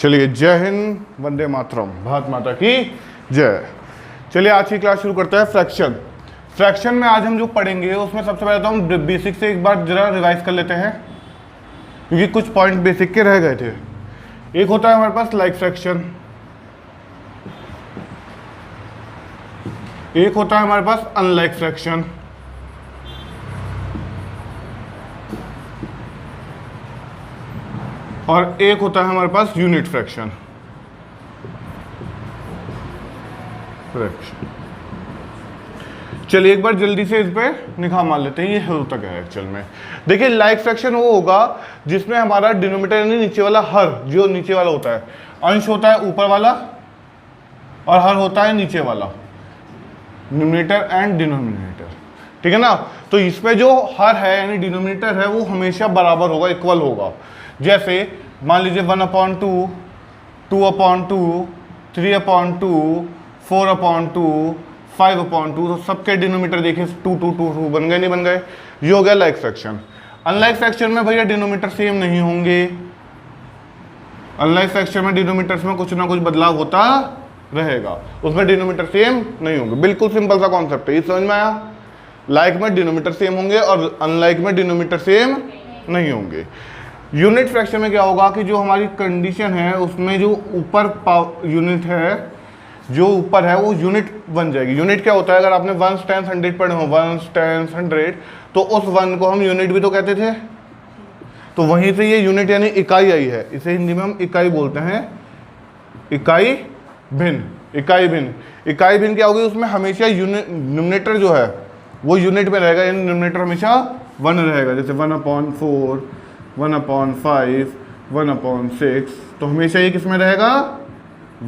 चलिए, जय हिंद, वंदे मातरम, भारत माता की जय। चलिए आज की क्लास शुरू करते हैं। फ्रैक्शन में आज हम जो पढ़ेंगे उसमें सबसे पहले तो हम बेसिक से एक बार जरा रिवाइज कर लेते हैं, क्योंकि कुछ पॉइंट बेसिक के रह गए थे। एक होता है हमारे पास लाइक फ्रैक्शन, एक होता है हमारे पास अनलाइक फ्रैक्शन, और एक होता है हमारे पास यूनिट फ्रैक्शन। चलिए एक बार जल्दी से इस पे निगाह मार लेते हैं, ये होता क्या है एक्चुअल में। देखिए, लाइक फ्रैक्शन वो होगा जिसमें हमारा डिनोमिनेटर यानी नीचे वाला हर, जो नीचे वाला होता है, अंश होता है ऊपर वाला और हर होता है नीचे वाला, न्यूमरेटर एंड डिनोमिनेटर। ठीक है ना। तो इसमें जो हर है यानी डिनोमिनेटर है वो हमेशा बराबर होगा, इक्वल होगा। जैसे मान लीजिए 1/2, 2/2, 3/2, 4/2, 5/2, तो सबके डिनोमिनेटर देखिए 2 2 2 2 बन गए, नहीं बन गए? ये हो गया लाइक फ्रैक्शन। अनलाइक फ्रैक्शन में भैया डिनोमिनेटर सेम नहीं होंगे। अनलाइक फ्रैक्शन में डिनोमिनेटर्स में कुछ ना कुछ बदलाव होता रहेगा, उसमें डिनोमिनेटर सेम नहीं होंगे। बिल्कुल सिंपल सा कॉन्सेप्ट है, ये समझ में आया? लाइक में डिनोमिनेटर सेम होंगे और अनलाइक में डिनोमिनेटर सेम नहीं होंगे। यूनिट फ्रैक्शन में क्या होगा कि जो हमारी कंडीशन है उसमें जो ऊपर यूनिट है, जो ऊपर है वो यूनिट बन जाएगी। यूनिट क्या होता है? अगर आपने 1 10 100 पढ़े हो, 1 10 100, तो उस 1 को हम यूनिट भी तो कहते थे। तो वहीं से ये यूनिट यानी इकाई आई है, इसे हिंदी में हम इकाई बोलते हैं। इकाई भिन्न, इकाई भिन्न। इकाई भिन्न क्या होगी? उसमें हमेशा न्यूमरेटर जो है वो यूनिट में रहेगा, यानी न्यूमरेटर हमेशा 1 रहेगा। जैसे 1/4, 1/5, 1/6, तो हमेशा ये किस में रहेगा?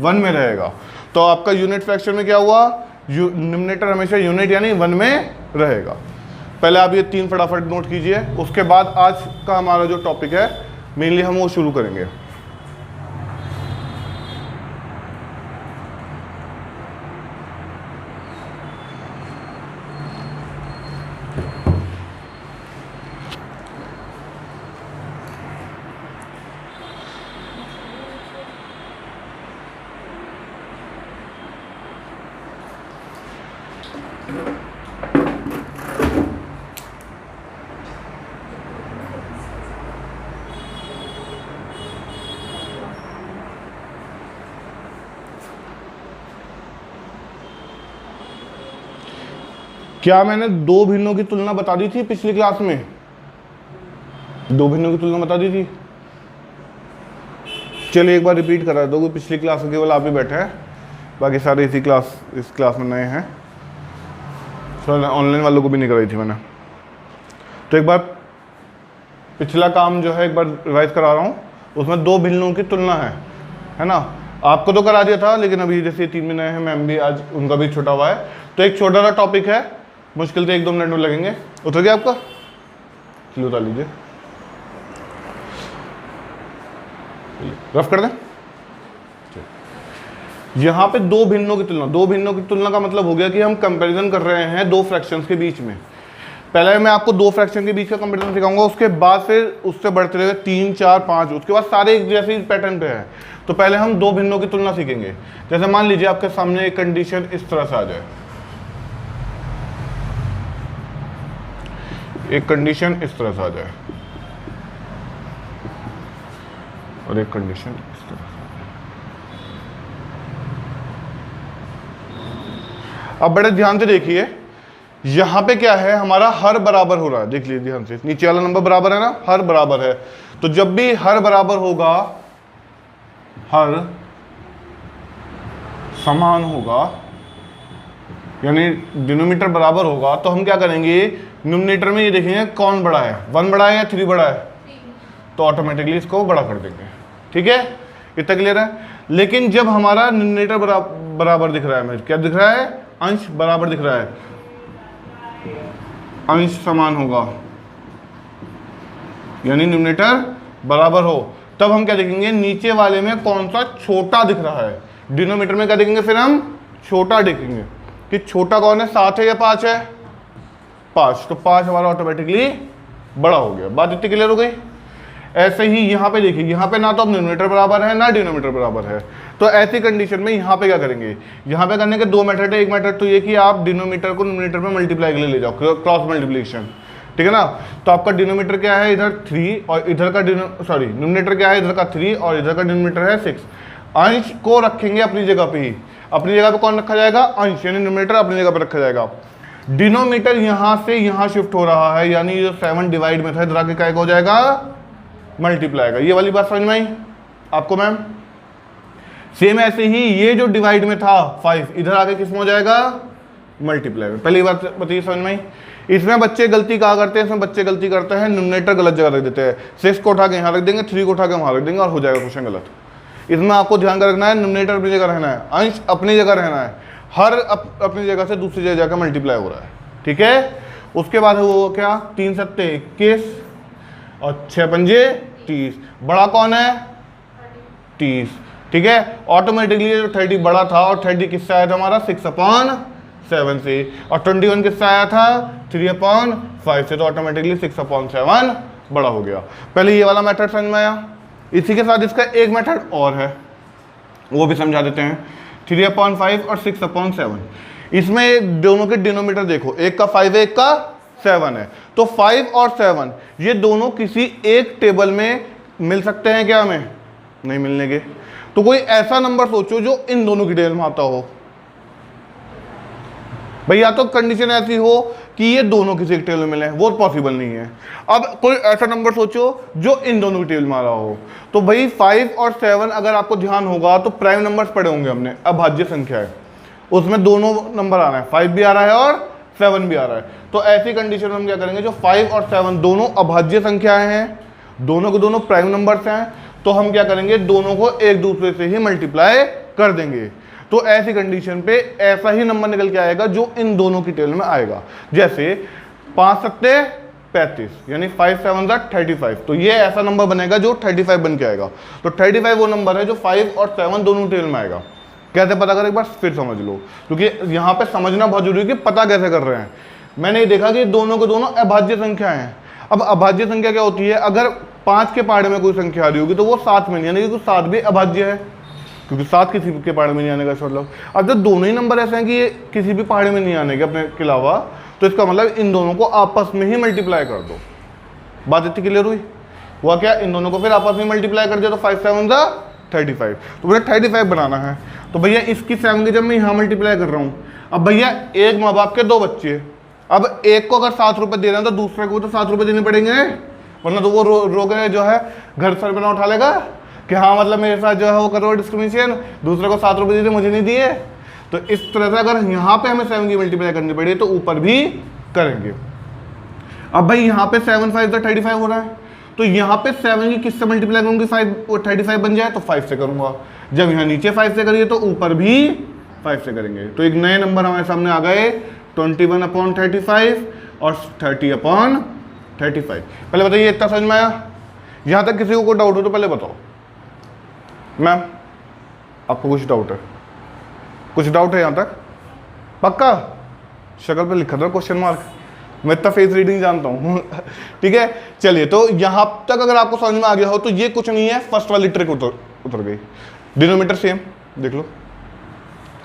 1 में रहेगा। तो आपका यूनिट फ्रैक्शन में क्या हुआ? न्यूमरेटर हमेशा यूनिट यानी 1 में रहेगा। पहले आप ये 3 फटाफट नोट कीजिए, उसके बाद आज का हमारा जो टॉपिक है मेनली हम वो शुरू करेंगे। क्या मैंने 2 भिन्नों की तुलना बता दी थी पिछली क्लास में? 2 भिन्नों की तुलना बता दी थी। चलिए एक बार रिपीट करा दो, पिछली क्लास में केवल आप ही बैठे हैं, बाकी सारे इस क्लास में नए हैं। ऑनलाइन वालों को भी नहीं कराई थी मैंने। तो एक बार पिछला काम जो है एक बार रिवाइज करा रहा हूँ। उसमें 2 भिन्नों की तुलना है ना। आपको तो करा दिया था, लेकिन अभी जैसे 3 में नए हैं, मैम भी आज उनका भी छूटा हुआ है। तो एक छोटा सा टॉपिक है, मुश्किल से 1-2 मिनट में लगेंगे। उतर गया आपका? चलो उतार लीजिए, रफ कर दें। यहां पे 2 भिन्नों की तुलना, 2 भिन्नों की तुलना का मतलब हो गया कि हम कंपैरिजन कर रहे हैं 2 फ्रैक्शंस के बीच में। पहले मैं आपको 2 फ्रैक्शन के बीच का कंपैरिजन सिखाऊंगा, उसके बाद फिर उससे बढ़ते रहे 3 4 5, उसके बाद सारे एक जैसे पैटर्न पे है। तो पहले हम 2 भिन्नों की तुलना सीखेंगे। जैसे मान लीजिए आपके सामने एक कंडीशन इस तरह से आ जाए, एक कंडीशन इस तरह से आ जाए और एक कंडीशन इस तरह से। अब बड़े ध्यान से देखिए, यहां पे क्या है, हमारा हर बराबर हो रहा है। देख लीजिए ध्यान से, नीचे वाला नंबर बराबर है ना, हर बराबर है। तो जब भी हर बराबर होगा, हर समान होगा यानी डिनोमिनेटर बराबर होगा, तो हम क्या करेंगे? न्यूमरेटर में ये देखेंगे कौन बड़ा है, 1 बड़ा है या 3 बड़ा है, तो ऑटोमेटिकली इसको बड़ा कर देंगे। ठीक है, इतना क्लियर है। लेकिन जब हमारा न्यूमरेटर बराबर दिख रहा है, हमें क्या दिख रहा है? अंश बराबर दिख रहा है, अंश समान होगा यानी न्यूमरेटर बराबर हो, तब हम क्या देखेंगे? नीचे वाले में कौन सा छोटा दिख रहा है। डिनोमिनेटर में क्या देखेंगे? फिर हम छोटा देखेंगे कि छोटा कौन है, 7 है या 5 है? 5, तो 5 हमारा ऑटोमेटिकली बड़ा हो गया। बात इतनी क्लियर हो गई? ऐसे ही यहाँ पे देखिए, यहाँ पे ना तो अब न्यूमरेटर बराबर है ना डिनोमिनेटर बराबर है, तो ऐसी कंडीशन में यहाँ पे क्या करेंगे, यहाँ पे करने के दो मेथड है। एक मेथड तो ये कि आप डिनोमिनेटर को न्यूमरेटर में मल्टीप्लाई के लिए ले जाओ, क्रॉस मल्टीप्लिकेशन, ठीक है ना। तो आपका डिनोमिनेटर क्या है इधर 3 और इधर का न्यूमरेटर क्या है इधर का 3 और इधर का डिनोमिनेटर है 6। अंश को रखेंगे अपनी जगह पे ही, अपनी जगह पे कौन रखा जाएगा, अंश, यानी न्यूमरेटर अपनी जगह पे रखा जाएगा। डिनोमिनेटर यहाँ से यहाँ शिफ्ट हो रहा है, यानी जो 7 डिवाइड में था इधर आके क्या हो जाएगा, मल्टीप्लाई का। ये वाली बात समझ में आई आपको मैम। सेम ऐसे ही ये जो डिवाइड में था 5 इधर आके किस में हो जाएगा, मल्टीप्लाई में। पहली बात बताइए समझ में आई। इसमें बच्चे गलती कहा करते हैं, इसमें बच्चे गलती करते हैं न्यूमरेटर गलत जगह रख देते हैं, 6 को उठा के यहाँ रख देंगे, 3 को उठा के वहाँ रख देंगे और हो जाएगा क्वेश्चन गलत। इसमें आपको ध्यान रखना है न्यूमरेटर अपनी जगह रहना है, अंश अपनी जगह रहना है, हर अपनी जगह से दूसरी जगह जाकर मल्टीप्लाई हो रहा है, ठीक है। उसके बाद वो क्या, 3 सत्ते 21 और 6 पंजे 30, बड़ा कौन है 30, ठीक है। ऑटोमेटिकली जो 30 बड़ा था और 30 किससे आया था हमारा 6/7 से, और 21 किससे आया था 3/5 से, तो ऑटोमेटिकली 6/7 बड़ा हो गया। पहले ये वाला मेथड समझ में आया। इसी के साथ इसका एक मेथड और है, वो भी समझा देते हैं। 3/5 और 6/7, इसमें दोनों के डिनोमिनेटर देखो, एक का 5 है एक का 7 है, तो 5 और 7 ये दोनों किसी एक टेबल में मिल सकते हैं क्या, हमें नहीं मिलने के। तो कोई ऐसा नंबर सोचो जो इन दोनों की टेबल में आता हो भाई, या तो कंडीशन ऐसी हो कि ये दोनों किसी एक टेबल में मिले, वो पॉसिबल नहीं है। अब कोई ऐसा नंबर सोचो जो इन दोनों की टेबल में आ रहा हो, तो भाई 5 और 7 अगर आपको ध्यान होगा तो प्राइम नंबर्स पढ़े होंगे हमने, अभाज्य संख्या है, उसमें दोनों नंबर आ रहे हैं, 5 भी आ रहा है और 7 भी आ रहा है। तो ऐसी कंडीशन में हम क्या करेंगे, जो 5 और 7 दोनों अभाज्य संख्याएं हैं, दोनों के दोनों प्राइम नंबर्स हैं, तो हम क्या करेंगे, दोनों को एक दूसरे से ही मल्टीप्लाई कर देंगे। तो ऐसी कंडीशन पे ऐसा ही नंबर निकल के आएगा जो इन दोनों की टेबल में आएगा। जैसे 5 सत्ते 35, यानी 5 7 35, तो ये ऐसा नंबर बनेगा जो 35 बन के आएगा। तो 35 वो नंबर है जो 5 और 7 दोनों टेबल में आएगा। कैसे पता करें, एक बार फिर समझ लो, क्योंकि यहाँ पे समझना बहुत जरूरी है कि पता कैसे कर रहे हैं। मैंने ये देखा कि दोनों के दोनों अभाज्य संख्या हैं। अब अभाज्य संख्या क्या होती है, अगर 5 के पहाड़े में कोई संख्या आ रही होगी तो वो 7 में नहीं आने, क्योंकि 7 भी अभाज्य है, क्योंकि 7 किसी के पहाड़े में नहीं आने का मतलब। अब जब दोनों ही नंबर ऐसे हैं कि ये किसी भी पहाड़े में नहीं आने के अपने के अलावा, तो इसका मतलब इन दोनों को आपस में ही मल्टीप्लाई कर दो। बात इतनी क्लियर हुई। हुआ क्या, इन दोनों को फिर आपस में मल्टीप्लाई कर दिया, तो 5 7 35, तो मुझे 35 बनाना है। तो भैया इसकी 7 की जब मैं यहाँ मल्टीप्लाई कर रहा हूँ, अब भैया एक माँ बाप के 2 बच्चे, अब एक को अगर 7 रुपये दे रहे हैं तो दूसरे को तो 7 रुपये देने पड़ेंगे, वरना तो वो रो के जो है घर सर पे ना उठा लेगा कि हाँ मतलब मेरे साथ जो है वो करो डिस्क्रिमिनेशन, दूसरे को 7 रुपये दिए मुझे नहीं दिए। तो इस तरह से अगर यहाँ पे हमें 7 की मल्टीप्लाई करनी पड़ी तो ऊपर भी करेंगे। अब भाई यहाँ पे 7 5 35 हो रहा है, तो यहाँ पे 7 की किससे मल्टीप्लाई करूँगी, 35 बन जाए तो 5 से करूँगा। जब यहाँ नीचे 5 से करिए तो ऊपर भी 5 से करेंगे। तो एक नए नंबर हमारे सामने आ गए, 21/35 और 30/35। पहले बताइए इतना समझ में आया? यहाँ तक किसी को कोई डाउट हो तो पहले बताओ। मैम आपको कुछ डाउट है? कुछ डाउट है यहाँ तक? पक्का? शक्ल पे लिखा था क्वेश्चन मार्क, मैं इतना फेस रीडिंग जानता हूँ। ठीक है, चलिए तो यहाँ तक अगर आपको समझ में आ गया हो तो ये कुछ नहीं है, फर्स्ट वाली ट्रिक उतर गई। डिनोमिनेटर सेम देख लो।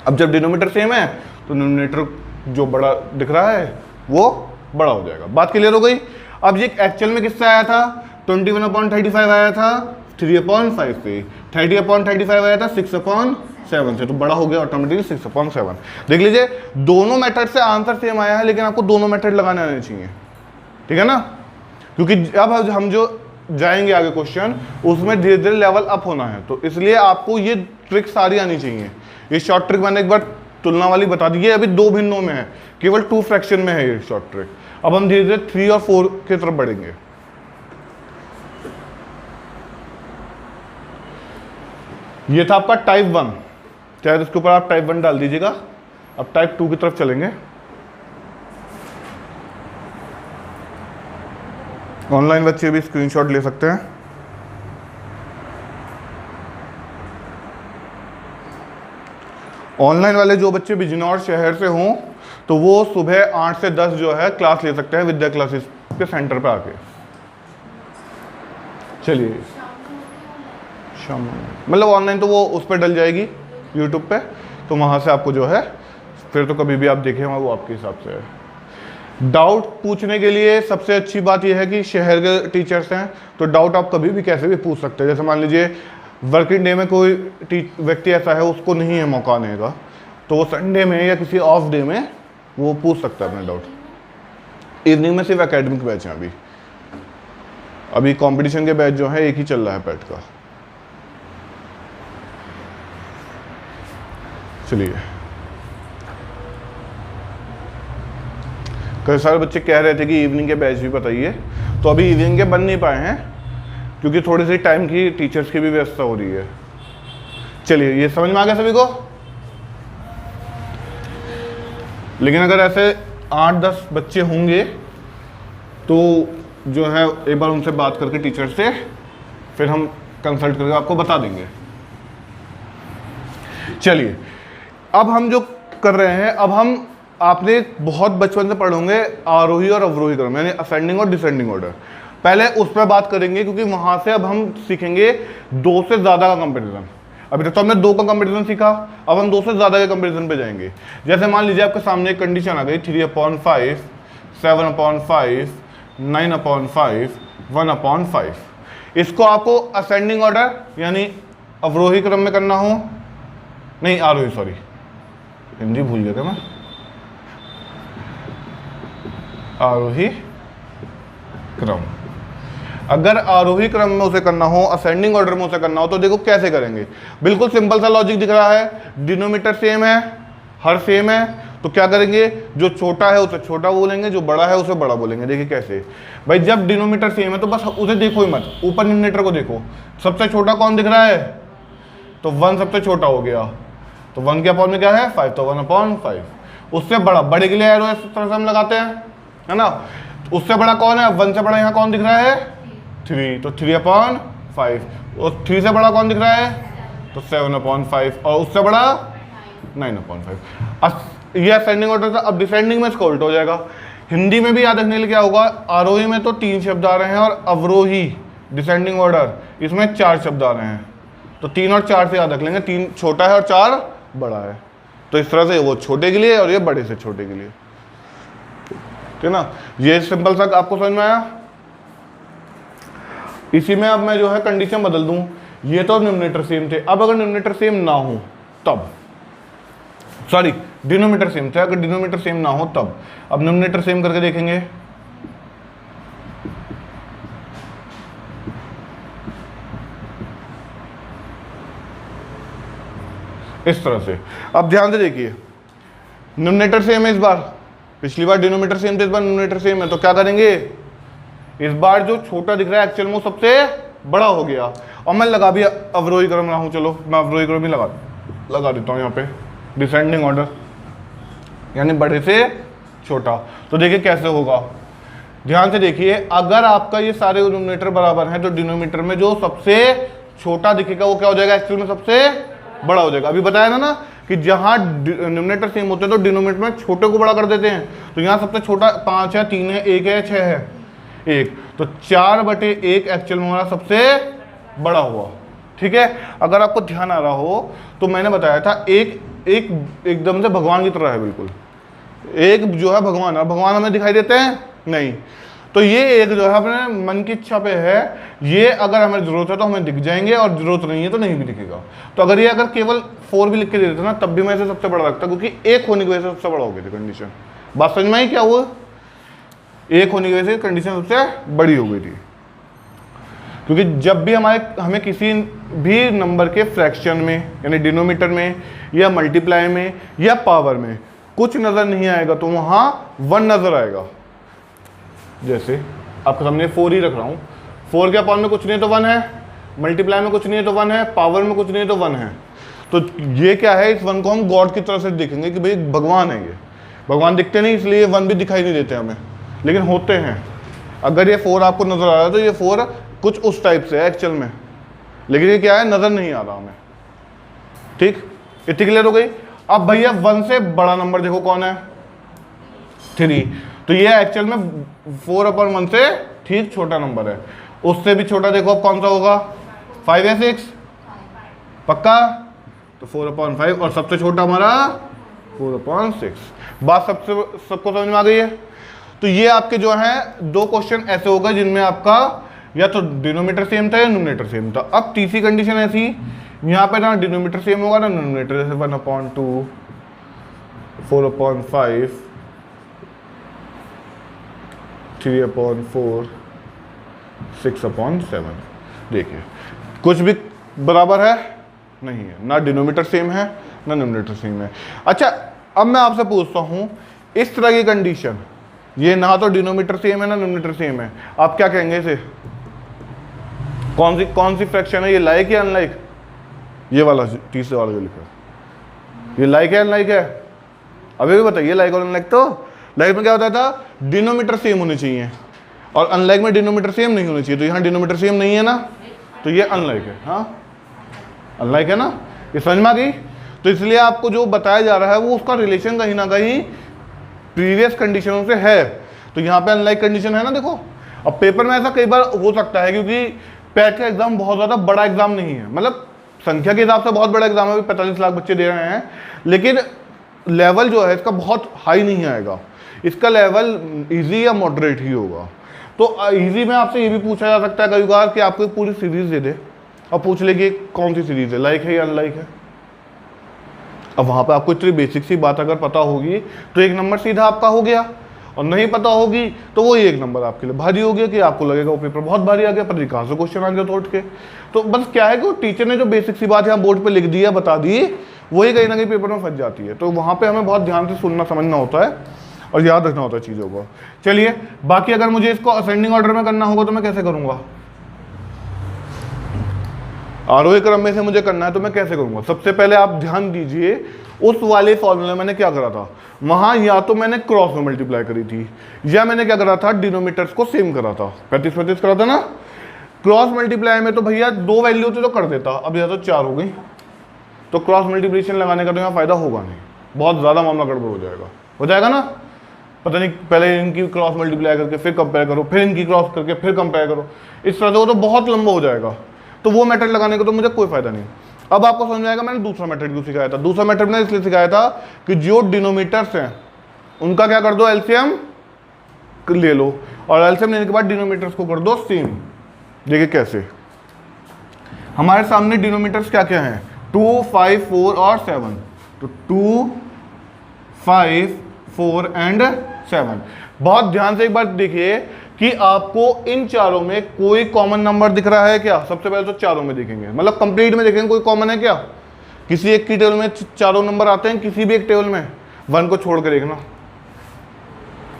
अब जब डिनोमिनेटर सेम है तो डिनोमिनेटर जो बड़ा दिख रहा है वो बड़ा हो जाएगा। बात क्लियर हो गई? अब ये एक्चुअल में किससे आया था? 21/35 आया था 3/5 से, 30/35 आया था 6/7 से, तो बड़ा हो गया ऑटोमेटिकली 6/7। देख लीजिए दोनों मेथड से आंसर सेम आया है, लेकिन आपको दोनों मेथड लगाने आने चाहिए, ठीक है ना? क्योंकि अब हम जो जाएंगे आगे क्वेश्चन उसमें धीरे धीरे लेवल अप होना है, तो इसलिए आपको ये ट्रिक सारी आनी चाहिए। ये शॉर्ट ट्रिक मैंने एक बार तुलना वाली बता दी है, अभी 2 भिन्नों में है, केवल 2 फ्रैक्शन में है ये शॉर्ट ट्रिक। अब हम धीरे धीरे 3 और 4 की तरफ बढ़ेंगे। ये था आपका टाइप 1, चाहे इसके ऊपर आप टाइप 1 डाल दीजिएगा। अब टाइप 2 की तरफ चलेंगे। ऑनलाइन बच्चे भी स्क्रीनशॉट ले सकते हैं। ऑनलाइन वाले जो बच्चे बिजनौर शहर से हों तो वो सुबह 8 से 10 जो है क्लास ले सकते हैं विद्या क्लासेस के सेंटर पे आके। चलिए शाम मतलब ऑनलाइन तो वो उस पर डल जाएगी यूट्यूब पे, तो वहाँ से आपको जो है फिर तो कभी भी आप देखें वो आपके हिसाब से है। डाउट पूछने के लिए सबसे अच्छी बात यह है कि शहर के टीचर्स हैं तो डाउट आप कभी भी कैसे भी पूछ सकते हैं। जैसे मान लीजिए वर्किंग डे में कोई व्यक्ति ऐसा है उसको नहीं है मौका आने का, तो वो संडे में या किसी ऑफ डे में वो पूछ सकता है अपना डाउट। इवनिंग में सिर्फ एकेडमिक बैच हैं, अभी कंपटीशन के बैच जो है एक ही चल रहा है पैट का। चलिए कई सारे बच्चे कह रहे थे कि इवनिंग के बैच भी बताइए, तो अभी इवनिंग के बन नहीं पाए हैं क्योंकि थोड़ी सी टाइम की टीचर्स की भी व्यवस्था हो रही है। चलिए ये समझ में आ गया सभी को। लेकिन अगर ऐसे 8-10 बच्चे होंगे तो जो है एक बार उनसे बात करके टीचर से फिर हम कंसल्ट करके आपको बता देंगे। चलिए अब हम जो कर रहे हैं, अब हम आपने बहुत बचपन से पढ़े होंगे आरोही और अवरोही क्रम, यानी असेंडिंग और डिसेंडिंग ऑर्डर। पहले उस पर बात करेंगे क्योंकि वहां से अब हम सीखेंगे 2 से ज़्यादा का कंपैरिजन। अभी तक तो हमने 2 का कंपैरिजन सीखा, अब हम 2 से ज़्यादा के कंपैरिजन पे जाएंगे। जैसे मान लीजिए आपके सामने एक कंडीशन आ गई 3/5, 7/5, 9/5, 1/5। इसको आपको असेंडिंग ऑर्डर यानी अवरोही क्रम में करना हो, नहीं आरोही, सॉरी हिंदी भूल गया था मैं, आरोही क्रम। अगर आरोही क्रम में उसे करना हो, असेंडिंग ऑर्डर में उसे करना हो, तो देखो कैसे करेंगे। बिल्कुल सिंपल सा लॉजिक दिख रहा है, डिनोमिनेटर सेम है, हर सेम है, तो क्या करेंगे, जो छोटा है उसे छोटा बोलेंगे, जो बड़ा है उसे बड़ा बोलेंगे। देखिए कैसे भाई, जब डिनोमिनेटर सेम है तो बस उसे देखो ही मत, ऊपर न्यूमरेटर को देखो, सबसे छोटा कौन दिख रहा है, तो 1 सबसे छोटा हो गया, तो 1 के अपॉन में क्या है 5, तो 1/5। उससे बड़ा, बड़े के लिए एरो इस तरह से हम लगाते हैं, है ना। उससे बड़ा कौन है, 1 से बड़ा यहाँ कौन दिख रहा है 3, तो 3/5। और 3 से बड़ा कौन दिख रहा है, तो 7/5, और उससे बड़ा 9/5। ये असेंडिंग ऑर्डर था। अब डिसेंडिंग में इसका उल्टा हो जाएगा। हिंदी में भी याद रखने के लिए क्या होगा, आरोही में तो 3 शब्द आ रहे हैं और अवरोही डिसेंडिंग ऑर्डर इसमें 4 शब्द आ रहे हैं, तो 3 और 4 से याद रख लेंगे, 3 छोटा है और 4 बड़ा है। तो इस तरह से वो छोटे के लिए और ये बड़े से छोटे के लिए, ठीक है ना। ये सिंपल सा आपको समझ में आया। इसी में अब मैं जो है कंडीशन बदल दूं, ये तो न्यूमरेटर सेम थे, अब अगर न्यूमरेटर सेम ना हो तब, सॉरी डिनोमिनेटर सेम थे, अगर डिनोमिनेटर सेम ना हो तब। अब न्यूमरेटर सेम करके देखेंगे, इस तरह से। अब ध्यान से देखिए, न्यूमरेटर सेम है इस बार, पिछली बार डिनोमिनेटर सेम थे, इस बार न्यूमरेटर सेम है, तो क्या करेंगे, इस बार जो छोटा दिख रहा है एक्चुअल में वो सबसे बड़ा हो गया। और मैं लगा भी अवरोही क्रम रहा हूं, चलो मैं अवरोही क्रम भी लगा देता हूं यहाँ पे, डिसेंडिंग ऑर्डर यानी बड़े से छोटा। तो देखिए कैसे होगा, ध्यान से देखिए, अगर आपका ये सारे डिनोमिनेटर बराबर हैं तो डिनोमिनेटर में जो सबसे छोटा दिखेगा वो क्या हो जाएगा, एक्चुअल में सबसे बड़ा हो जाएगा। अभी बताया ना कि जहां न्यूमरेटर सेम होते हैं तो डिनोमिनेटर में छोटे को बड़ा कर देते हैं, तो यहाँ सबसे छोटा 5 है, 3 है, 1 है, 6 है, 1, तो 4/1 एक्चुअल में हमारा सबसे बड़ा हुआ। ठीक है, अगर आपको ध्यान आ रहा हो तो मैंने बताया था एक एकदम से भगवान की तरह है, बिल्कुल एक जो है भगवान, और भगवान हमें दिखाई देते हैं नहीं, तो ये एक जो है अपने मन की इच्छा पे है, ये अगर हमें जरूरत है तो हमें दिख जाएंगे और जरूरत नहीं है तो नहीं भी दिखेगा। तो अगर ये अगर केवल 4 भी लिख के दे देते ना तब भी मैं इसे सबसे बड़ा रखता, क्योंकि 1 होने की वजह से सबसे बड़ा हो गया था कंडीशन। बात समझ में आई क्या हुआ, 1 होने की वजह से कंडीशन सबसे बड़ी हो गई थी। क्योंकि जब भी हमें किसी भी नंबर के फ्रैक्शन में यानी डिनोमिनेटर में या मल्टीप्लाई में या पावर में कुछ नजर नहीं आएगा तो वहां 1 नजर आएगा। जैसे आपके सामने 4 ही रख रहा हूं, 4 के अपॉन में कुछ नहीं तो 1 है, मल्टीप्लाई में कुछ नहीं है तो 1 है, पावर में कुछ नहीं है तो 1 है। तो ये क्या है, इस 1 को हम गॉड की तरफ से देखेंगे कि भाई भगवान है। ये भगवान दिखते नहीं इसलिए 1 भी दिखाई नहीं देते हमें, लेकिन होते हैं। अगर ये 4 आपको नजर आ रहा है तो ये 4 कुछ उस टाइप से है एक्चुअल में, लेकिन ये क्या है, नजर नहीं आ रहा हमें। ठीक, इतनी क्लियर हो गई। अब भैया 1 से बड़ा नंबर देखो कौन है, 3, तो ये एक्चुअल में 4/1 से ठीक छोटा नंबर है। उससे भी छोटा देखो अब कौन सा होगा, 5 या 6, पक्का? तो 4/5 और सबसे छोटा हमारा 4/6। बात सबको समझ में आ गई है? तो ये आपके जो है दो क्वेश्चन ऐसे होगा जिनमें आपका या तो डिनोमिनेटर सेम था या न्यूमरेटर सेम था। अब तीसरी कंडीशन ऐसी, यहाँ पे ना डिनोमिनेटर सेम होगा ना न्यूमरेटर, जैसे 1/2, 4/5, 3/4, 6/7। देखिए कुछ भी बराबर है नहीं है, ना डिनोमिनेटर सेम है ना न्यूमरेटर सेम है। अच्छा अब मैं आपसे पूछता हूं, इस तरह की कंडीशन, ये ना तो डिनोमिनेटर सेम है ना न्यूमरेटर सेम है, आप क्या कहेंगे इसे? कौन सी फ्रैक्शन है ये, लाइक या अनलाइक? ये वाला तीसरे वाला जो लिखा है, ये लाइक है अनलाइक है? अभी भी बताइए, लाइक और अनलाइक। तो लाइक में क्या होता था, डिनोमिनेटर सेम होने चाहिए, और अनलाइक में डिनोमिनेटर सेम नहीं होने चाहिए। तो यहाँ डिनोमिनेटर सेम नहीं है ना, तो ये अनलाइक है। हाँ अनलाइक है ना, ये समझ में आ गई? तो इसलिए आपको जो बताया जा रहा है वो उसका रिलेशन कहीं ना कहीं प्रीवियस कंडीशनों से है। तो यहाँ पे अनलाइक कंडीशन है ना, देखो। अब पेपर में ऐसा कई बार हो सकता है, क्योंकि पैट का एग्जाम बहुत ज़्यादा बड़ा एग्जाम नहीं है, मतलब संख्या के हिसाब से बहुत बड़ा एग्जाम है, अभी 45 लाख बच्चे दे रहे हैं, लेकिन लेवल जो है इसका बहुत हाई नहीं आएगा, इसका लेवल इजी या मॉडरेट ही होगा। तो इजी में आपसे ये भी पूछा जा सकता है कई बार कि आपको एक पूरी सीरीज दे दे और पूछ ले कि कौन सी सीरीज है, लाइक है या अनलाइक है। अब वहाँ पे आपको इतनी बेसिक सी बात अगर पता होगी तो एक नंबर सीधा आपका हो गया, और नहीं पता होगी तो वो एक नंबर आपके लिए भारी हो गया, कि आपको लगेगा वो पेपर बहुत भारी आ गया, पता नहीं कहाँ से क्वेश्चन आ गया तो उठ के। तो बस क्या है कि टीचर ने जो बेसिक सी बात यहाँ बोर्ड पे लिख दी है, बता दी, वही कहीं ना कहीं पेपर में फंस जाती है। तो वहाँ पे हमें बहुत ध्यान से सुनना समझना होता है और याद रखना होता है चीज़ों को। चलिए बाकी अगर मुझे इसको असेंडिंग ऑर्डर में करना होगा तो मैं कैसे करूँगा, आरोही क्रम में से मुझे करना है तो मैं कैसे करूँगा? सबसे पहले आप ध्यान दीजिए, उस वाले फॉर्मूले मैंने क्या करा था, वहाँ या तो मैंने क्रॉस में मल्टीप्लाई करी थी, या मैंने क्या करा था, डिनोमिनेटर्स को सेम करा था, 35-35 करा था ना। क्रॉस मल्टीप्लाई में तो भैया 2 वैल्यू होती तो कर देता, अब या तो 4 हो गई, तो क्रॉस मल्टीप्लिकेशन लगाने का तो यहाँ फायदा होगा नहीं, बहुत ज़्यादा मामला गड़बड़ हो जाएगा ना। पता नहीं पहले इनकी क्रॉस मल्टीप्लाई करके फिर कंपेयर करो, फिर इनकी क्रॉस करके फिर कंपेयर करो, इस तरह से वो तो बहुत लंबा हो जाएगा। तो वो मेथड लगाने का तो मुझे कोई फायदा नहीं। अब आपको समझ में आएगा मैंने दूसरा मेथड क्यों सिखाया था। दूसरा मेथड मैंने इसलिए सिखाया था कि जो डिनोमिनेटर्स हैं उनका क्या कर दो, एलसीएम ले लो, और एलसीएम लेने के बाद डिनोमिनेटर्स को कर दो सेम। देखिए कैसे, हमारे सामने डिनोमिनेटर्स क्या क्या हैं, 2, 5, 4 और 7। तो 2, 5, 4 एंड 7। बहुत ध्यान से एक बार देखिए कि आपको इन चारों में कोई कॉमन नंबर दिख रहा है क्या। सबसे पहले तो चारों में देखेंगे, मतलब कंप्लीट में देखेंगे कोई कॉमन है क्या। किसी एक की टेबल में चारों नंबर आते हैं, किसी भी एक टेबल में, 1 को छोड़ कर देखना,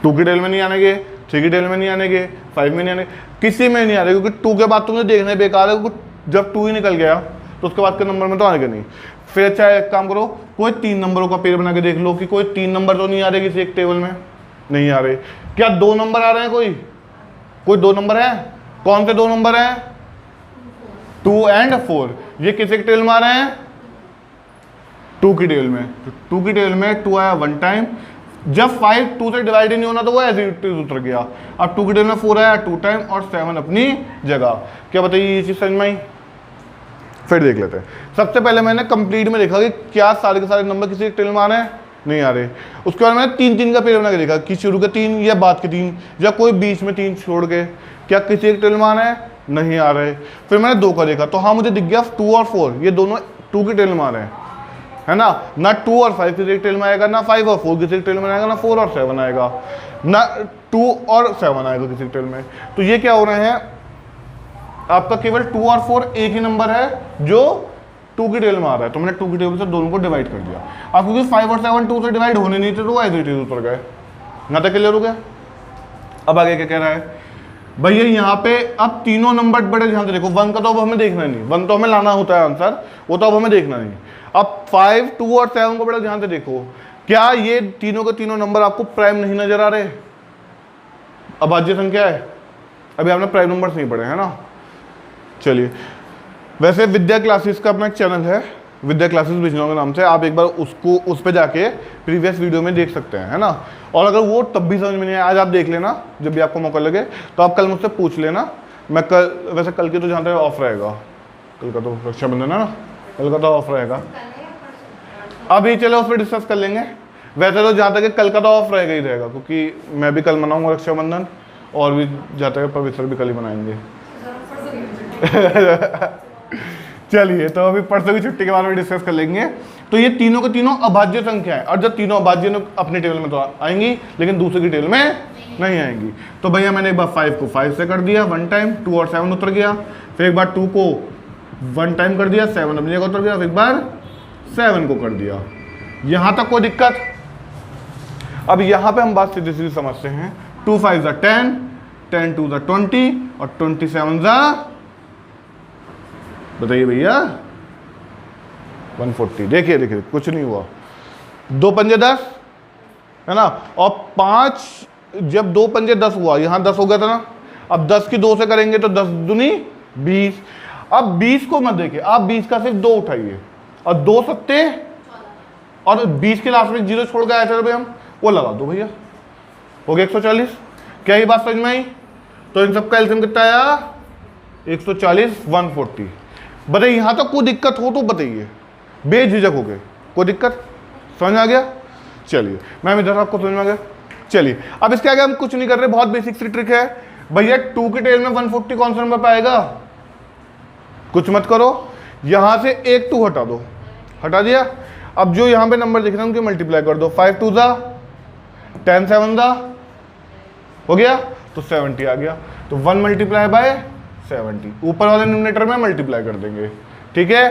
2 की टेबल में नहीं आने, 3 की टेबल में नहीं आने, 5 में नहीं आने, किसी में नहीं आ रहे, क्योंकि 2 के बाद तुम्हें देखना बेकार है, जब 2 ही निकल गया तो उसके बाद के नंबर में तो आएगा नहीं। फिर अच्छा एक काम करो, कोई 3 नंबरों का पेड़ बना के देख लो कि कोई 3 नंबर तो नहीं आ रहे किसी एक टेबल में, नहीं आ रहे। क्या 2 नंबर आ रहे हैं, कोई 2 नंबर है? कौन से 2 नंबर हैं? 2 एंड 4। ये किसी के टेबल में आ रहे हैं? 2 की टेबल में। तो 2 की टेबल में 2 आया 1 टाइम, जब 5 2 से डिवाइड नहीं होना तो वो ऐसे उतर गया। अब 2 की टेबल में 4 आया 2 टाइम, और 7 अपनी जगह। क्या बताइए ये चीज समझ में आई? फिर देख लेते हैं। सबसे पहले मैंने कंप्लीट में देखा कि क्या सारे के सारे नंबर किसी टेबल में आ रहे हैं, नहीं आ रहे। उसके बाद मैंने 3-3 का पेड़ बना के देखा कि शुरू के 3 या बाद के 3, या कोई बीच में 3 छोड़ के, क्या किसी एक टेबल में आ रहे हैं, नहीं आ रहे। फिर मैंने 2 का देखा, तो हाँ मुझे दिख गया 2 और 4 ये दोनों 2 की टेबल में आ रहे हैं, है ना। ना 2 और 5 किसी एक टेबल में आएगा, ना 5 और 4 किसी एक टेबल में आएगा, ना 4 और 7 आएगा, ना 2 और 7 आएगा किसी एक टेबल में। तो ये क्या हो रहे हैं, आपका केवल 2 और 4 एक ही नंबर है जो 2 की टेबल में आ रहा है। तो मैंने 2 की टेबल से दोनों को डिवाइड कर दिया। अब क्योंकि 5 और 7 2 से डिवाइड होने नहीं थे तो वो ऐसे ही उतर गए। यहाँ तक क्लियर हो गया। अब आगे क्या कह रहा है भैया, यहाँ पे अब तीनों नंबर बड़े ध्यान से देखो। 1 का तो अब हमें देखना नहीं, 1 तो हमें लाना होता है आंसर, वो तो अब हमें देखना नहीं। अब 5, 2 और 7 को बड़े ध्यान से देखो। क्या ये तीनों के तीनों नंबर आपको प्राइम नहीं नजर आ रहे? अभाज्य संख्या है, अभी आपने प्राइम नंबर्स नहीं पढ़े, है ना। चलिए, वैसे विद्या क्लासेस का अपना एक चैनल है, विद्या क्लासेस बिजनौर के नाम से, आप एक बार उसको उस पर जाके प्रीवियस वीडियो में देख सकते हैं, है ना। और अगर वो तब भी समझ में नहीं आया, आज आप देख लेना, जब भी आपको मौका लगे तो आप कल मुझसे पूछ लेना, मैं कल, वैसे कल की तो जहाँ तक ऑफ रहेगा, कल का तो रक्षाबंधन है ना, कल का तो ऑफ रहेगा। अभी चलो उस पर डिस्कस कर लेंगे। वैसे तो जहाँ तक कल का तो ऑफ रहेगा ही रहेगा, क्योंकि मैं भी कल मनाऊंगा रक्षाबंधन, और भी जहाँ तक पवित्र भी कल ही मनाएंगे। चलिए, तो अभी परसों की छुट्टी के बारे में डिस्कस कर लेंगे। तो ये तीनों के तीनों अभाज्य संख्या है, और जब तीनों अभाज्य अपनी टेबल में तो आएंगी, लेकिन दूसरे की टेबल में नहीं आएंगी। तो भैया मैंने एक बार 5 को 5 से कर दिया 1 टाइम, 2 और 7 उतर गया। फिर एक बार 2 को 1 टाइम कर दिया, 7 अपनी जगह उतर गया। फिर एक बार 7 को कर दिया। यहाँ तक कोई दिक्कत? अब यहाँ पे हम बात सीधी सीधी समझते हैं। 2 5 ज़ा 10, 10 2 ज़ा 20, और 27 ज़ा, बताइए भैया, 140। देखिए देखिए, कुछ नहीं हुआ। 2 पंजे 10 है ना, और 5, जब 2 पंजे 10 हुआ, यहाँ 10 हो गया था ना। अब 10 की 2 से करेंगे तो 10 दूनी 20। अब 20 को मत देखिए, आप 20 का सिर्फ 2 उठाइए, और 2 सत्ते, और 20 के लास्ट में 0 छोड़ के आए थे भाई हम, वो लगा दो भैया, हो गया 140। क्या ये बात समझ में आई? तो इन सबका एलसीएम कितना आया? 140 140। बताइए, यहाँ तक कोई दिक्कत हो तो बताइए, बेझिझक हो गए, कोई दिक्कत? समझ में आ गया? चलिए, मैम इधर आपको समझ में आ गया? चलिए, अब इसके आगे हम कुछ नहीं कर रहे, बहुत बेसिक सी ट्रिक है भैया। 2 की टेल में 140 कौन सा नंबर पाएगा? कुछ मत करो, यहां से एक 2 हटा दो, हटा दिया। अब जो यहां पे नंबर दिख रहे हैं उनके मल्टीप्लाई कर दो। 5 2 ज़ा 10, 7 ज़ा, हो गया, तो 70 आ गया। तो 1 मल्टीप्लाई बाय 70, ऊपर वाले न्यूमरेटर में मल्टीप्लाई कर देंगे, ठीक है।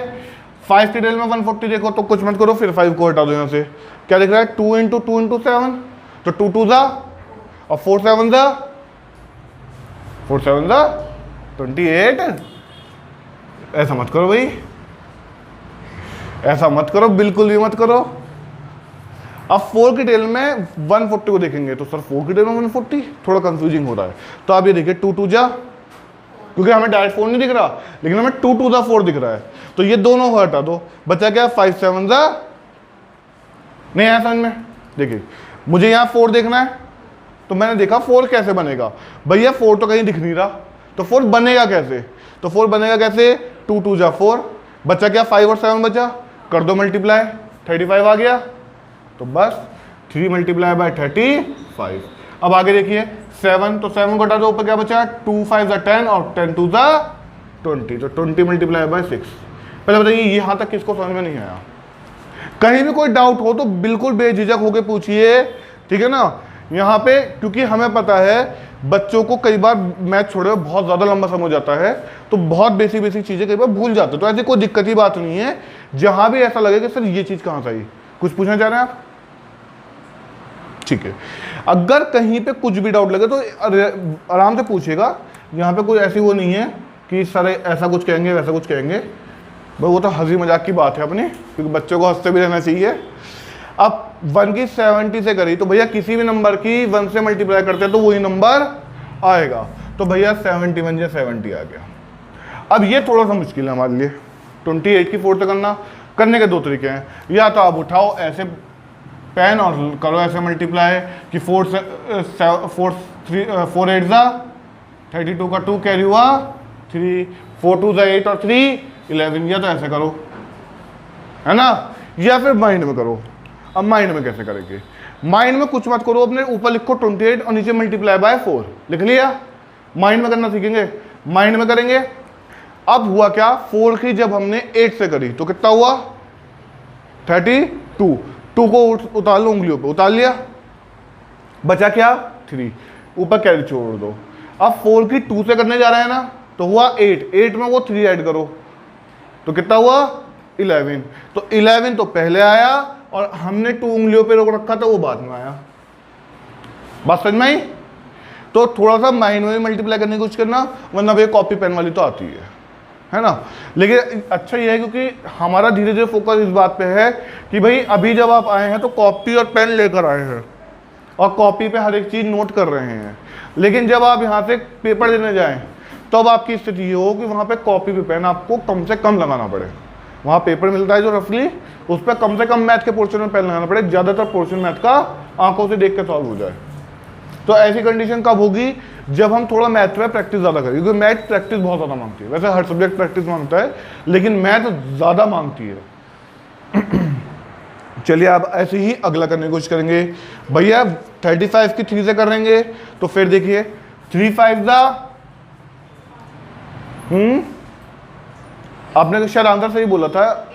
5 की टेल में 140 देखो, तो कुछ मत करो, फिर 5 को हटा दो यहाँ से। क्या दिख रहा है? 2 × 2 × 7, तो 2 2 ज़ा, और 4 7 ज़ा, 4 7 ज़ा 28। ऐसा मत करो भाई, ऐसा मत करो, बिल्कुल भी मत करो। अब 4 की टेल में 140 को देखेंगे, तो सर 4 की टेल में 140 थोड़ा कंफ्यूजिंग हो रहा है। तो आप ये देखिए 2 2 ज़ा, क्योंकि हमें डायरेक्ट 4 नहीं दिख रहा, लेकिन हमें 2 2 ज़ा 4 दिख रहा है, तो ये दोनों को हटा दो। बचा क्या? 5 7 ज़ा, नहीं आया समझ में? देखिए, मुझे यहाँ 4 देखना है, तो मैंने देखा 4 कैसे बनेगा। भैया 4 तो कहीं दिख नहीं रहा, तो 4 बनेगा कैसे? तो 4 बनेगा कैसे? 2 2 ज़ा 4, बचा क्या? 5 और 7 बचा, कर दो मल्टीप्लाई, 35 आ गया। तो बस 3 मल्टीप्लाई बाय 35। अब आगे देखिए 7, तो 7 को हटा दो, ऊपर क्या बचा? 2 5 ज़ा 10, और 10 2 ज़ा 20, तो 20 मल्टीप्लाई बाय 6। पहले बताइए, यहाँ तक किसको समझ में नहीं आया? कहीं भी कोई डाउट हो तो बिल्कुल बेझिझक होकर पूछिए, ठीक है ना। यहाँ पे क्योंकि हमें पता है बच्चों को कई बार मैथ छोड़े बहुत ज़्यादा लंबा समय हो जाता है, तो बहुत बेसिक बेसिक चीज़ें कई बार भूल जाते हैं। तो ऐसी कोई दिक्कत की बात नहीं है। जहाँ भी ऐसा लगे कि सर ये चीज़ कहाँ से आई, कुछ पूछना चाह रहे हैं आप? ठीक है, अगर कहीं पे कुछ भी डाउट लगे तो आराम से पूछिएगा। यहाँ पे कोई ऐसी वो नहीं है कि सर ऐसा कुछ कहेंगे वैसा कुछ कहेंगे, भाई वो तो हंसी मजाक की बात है अपनी, क्योंकि बच्चों को हंसते भी रहना चाहिए। अब 1 की 70 से करी, तो भैया किसी भी नंबर की 1 से मल्टीप्लाई करते हैं तो वही नंबर आएगा। तो भैया 71 या 70 आ गया। अब ये थोड़ा सा मुश्किल है हमारे लिए, 28 की 4 से करने के 2 तरीके हैं। या तो आप उठाओ ऐसे पेन और करो ऐसे मल्टीप्लाई कि 4 8 ज़ा 32 का 2 कैरी हुआ 3, 4 2 ज़ा 8 और 3 11, या तो ऐसे करो, है ना, या फिर माइंड में करो। अब माइंड में कैसे करेंगे? माइंड में कुछ मत करो, अपने ऊपर लिखो 28 और नीचे मल्टीप्लाई बाय 4, लिख लिया। माइंड में करना सीखेंगे, माइंड में करेंगे। अब हुआ क्या? 4 की जब हमने 8 से करी तो कितना हुआ? 32। 2 को उतार लो, उंगलियों पे उतार लिया, बचा क्या? 3, ऊपर कैरी छोड़ दो। अब 4 की 2 से करने जा रहे हैं ना, तो हुआ 8 में वो 3 ऐड करो, तो कितना हुआ? 11। तो 11 तो पहले आया और हमने 2 उंगलियों पे रोक रखा था, वो बाद में आया। बात समझ में आई? तो थोड़ा सा माइंड में मल्टीप्लाई करने की कोशिश करना, वरना भैया कॉपी पेन वाली तो आती है ना। लेकिन अच्छा ये है क्योंकि हमारा धीरे धीरे फोकस इस बात पे है कि भाई अभी जब आप आए हैं तो कॉपी और पेन लेकर आए हैं और कॉपी पे हर एक चीज़ नोट कर रहे हैं। लेकिन जब आप यहाँ से पेपर देने जाएं तब तो आपकी स्थिति ये हो कि वहाँ पे कॉपी पे पेन आपको कम से कम लगाना पड़े। वहाँ पेपर मिलता है जो रफली, उस पर कम से कम मैथ के पोर्शन में पेन लगाना पड़े, ज़्यादातर पोर्शन मैथ का आंखों से देख के सॉल्व हो जाए। तो ऐसी कंडीशन कब होगी, जब हम थोड़ा मैथ में प्रैक्टिस ज़्यादा करें, क्योंकि मैथ प्रैक्टिस बहुत ज़्यादा मांगती है। वैसे हर सब्जेक्ट प्रैक्टिस मांगता है, लेकिन मैथ ज़्यादा मांगती है। चलिए अब ऐसे ही अगला करने की कोशिश करेंगे। भैया 35 की 3 से करेंगे, तो फिर देखिए 3 5 दा, आपने शायद आंसर सही बोला था,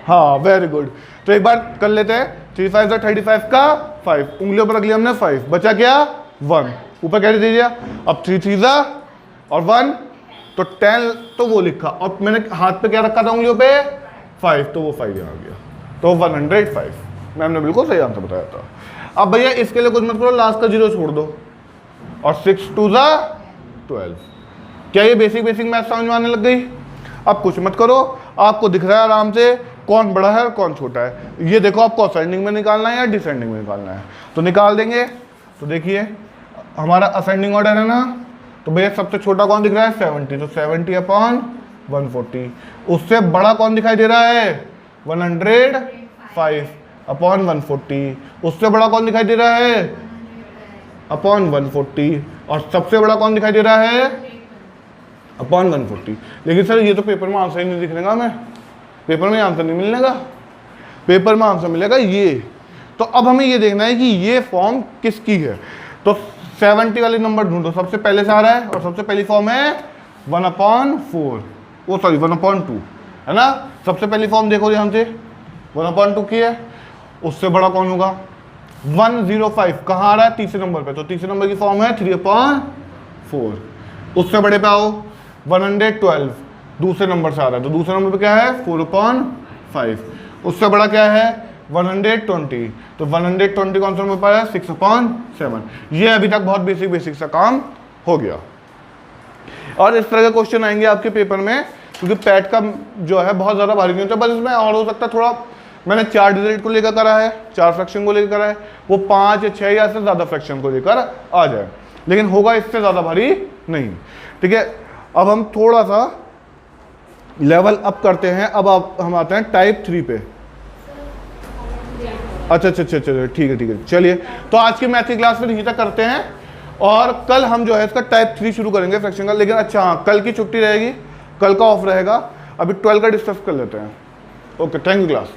हाँ वेरी गुड। तो एक बार कर लेते हैं, 3 5 दा 35 का 5, उंगलियों पर रख लिया हमने 5, बचा क्या 1, ऊपर कह दीजिए। अब 3 3 दा और 1, तो 10 तो वो लिखा, और मैंने हाथ पे क्या रखा था उंगलियों पे 5, तो वो 5 आ गया, तो 105। मैम ने बिल्कुल सही आंसर बताया था। अब भैया इसके लिए कुछ मत करो, लास्ट का 0 छोड़ दो, और 6 2 दा 12। क्या ये बेसिक मैथ समझ में आने लग गई? अब कुछ मत करो, आपको दिख रहा है आराम से कौन बड़ा है और कौन छोटा है। ये देखो आपको असेंडिंग में निकालना है या डिसेंडिंग में निकालना है, तो निकाल देंगे। तो देखिए हमारा असेंडिंग ऑर्डर है ना, तो भैया सबसे छोटा कौन दिख रहा है 70, तो 70/140। उससे बड़ा कौन दिखाई दे रहा है 105/140। उससे बड़ा कौन दिखाई दे रहा है /140, और सबसे बड़ा कौन दिखाई दे रहा है /140। लेकिन सर ये तो पेपर में आंसर ही नहीं दिखने का, हमें पेपर में आंसर नहीं मिलने का, पेपर में आंसर मिलेगा ये। तो अब हमें ये देखना है कि ये फॉर्म किसकी है। तो 70 वाले नंबर ढूंढो, सबसे पहले से आ रहा है, और सबसे पहली फॉर्म है 1/4, वो सॉरी 1/2 है ना। सबसे पहली फॉर्म देखो ध्यान से, 1/2 की है। उससे बड़ा कौन होगा 105, कहाँ आ रहा है तीसरे नंबर पे, तो तीसरे नंबर की फॉर्म है 3/4। उससे बड़े पे आओ 112, दूसरे नंबर से आ रहा है, तो दूसरे नंबर पे क्या है 4/5। उससे बड़ा क्या है 120, तो 120 कौन सा नंबर पर है 6/7। ये अभी तक बहुत बेसिक सा काम हो गया। और इस तरह के क्वेश्चन आएंगे आपके पेपर में, क्योंकि पैट का जो है बहुत ज़्यादा भारी नहीं होता, बस इसमें और हो सकता है थोड़ा, मैंने 4 डिजिट को लेकर करा है, 4 फ्रैक्शन को लेकर करा है, वो 5 या 6 या से ज़्यादा फ्रैक्शन को लेकर आ जाए, लेकिन होगा इससे ज़्यादा भारी नहीं। ठीक है, अब हम थोड़ा सा लेवल अप करते हैं। अब हम आते हैं टाइप 3 पे। अच्छा, ठीक है, चलिए। तो आज की मैथ की क्लास में यहीं तक करते हैं, और कल हम जो है इसका टाइप 3 शुरू करेंगे फ्रैक्शन का। लेकिन अच्छा हाँ, कल की छुट्टी रहेगी, कल का ऑफ रहेगा। अभी 12 का डिस्कस कर लेते हैं। Okay, thank you class.